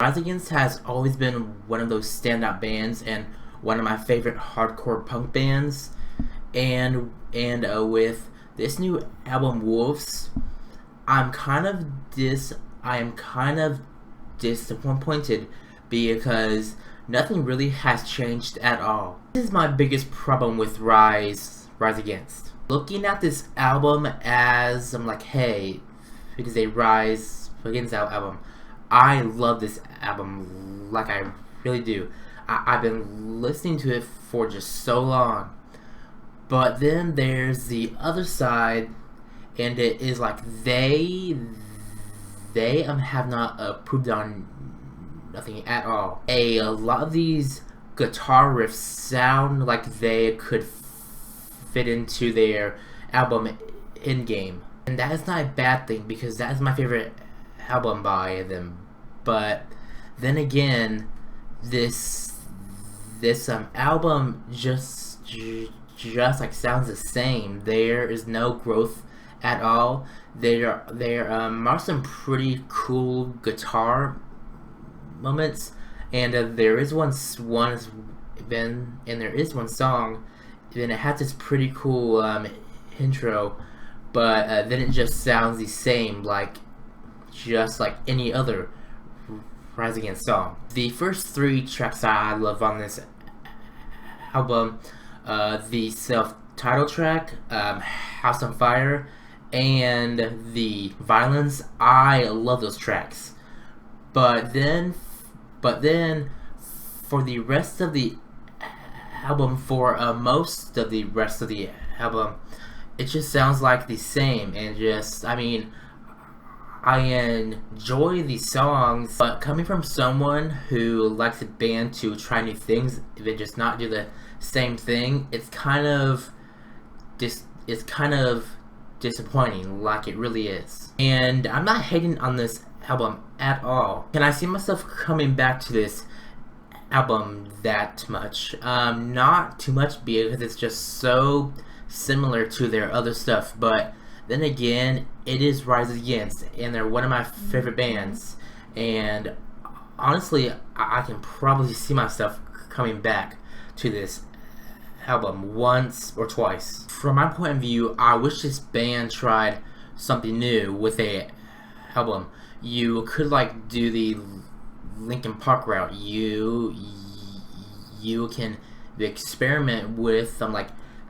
Rise Against has always been one of those standout bands and one of my favorite hardcore punk bands. And with this new album, Wolves, I'm kind of I am kind of disappointed because nothing really has changed at all. This is my biggest problem with Rise Against. Looking at this album as I'm like, hey, it is a Rise Against album. I love this album, like I really do. I've been listening to it for just so long. But then there's the other side, and it is like they have not improved on nothing at all. A lot of these guitar riffs sound like they could fit into their album In Game, and that is not a bad thing because that is my favorite album by them. But then again, this album just like sounds the same. There is no growth at all. There are some pretty cool guitar moments, and there is one song, then it has this pretty cool intro, but then it just sounds the same, just like any other Rise Against song. The first three tracks I love on this album, the self-titled track, House on Fire, and the Violence. I love those tracks. But then for the rest of the album, for most of the rest of the album, it just sounds like the same, and I enjoy these songs, but coming from someone who likes a band to try new things, but just not do the same thing, it's kind of disappointing, like it really is. And I'm not hating on this album at all. Can I see myself coming back to this album that much? Not too much, because it's just so similar to their other stuff, but then again, it is Rise Against, and they're one of my favorite bands, and honestly, I can probably see myself coming back to this album once or twice. From my point of view, I wish this band tried something new with a album. You could do the Linkin Park route. You can experiment with some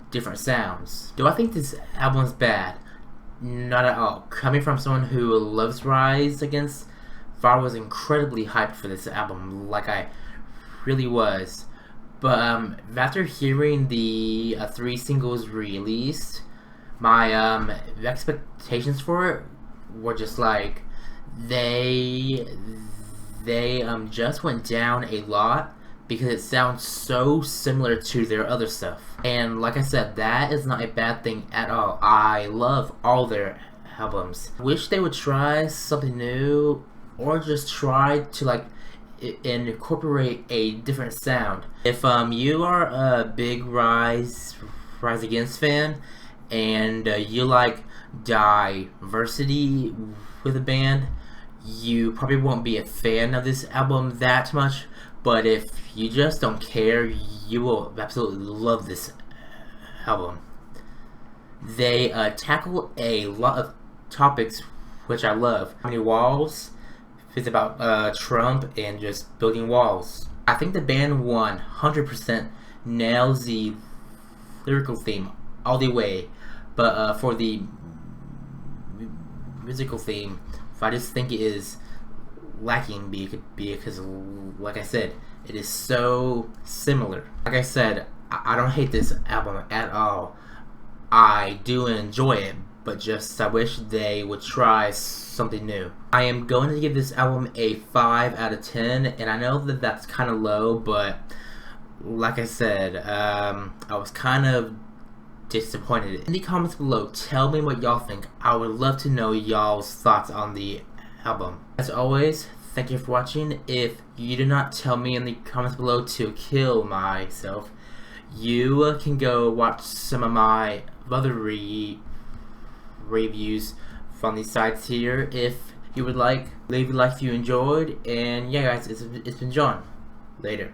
different sounds. Do I think this album's bad? Not at all. Coming from someone who loves Rise Against, I was incredibly hyped for this album, like I really was. But after hearing the 3 singles released, my expectations for it were just they just went down a lot, because it sounds so similar to their other stuff. And like I said, that is not a bad thing at all. I love all their albums. Wish they would try something new, or just try to incorporate a different sound. If you are a big Rise Against fan, and you like diversity with a band, you probably won't be a fan of this album that much. But if you just don't care, you will absolutely love this album. They tackle a lot of topics which I love. How Many Walls? It's about Trump and just building walls. I think the band 100% nails the lyrical theme all the way. But for the musical theme, I just think it is lacking, because like I said, it is so similar. Like I said, I don't hate this album at all. I do enjoy it, but just I wish they would try something new. I am going to give this album a 5 out of 10, and I know that that's kind of low, but like I said, I was kind of disappointed. In the comments below, tell me what y'all think. I would love to know y'all's thoughts on the album. As always, thank you for watching. If you do not tell me in the comments below to kill myself, you can go watch some of my other reviews from these sites here. If you would like. Leave a like if you enjoyed. And yeah, guys, it's been John. Later.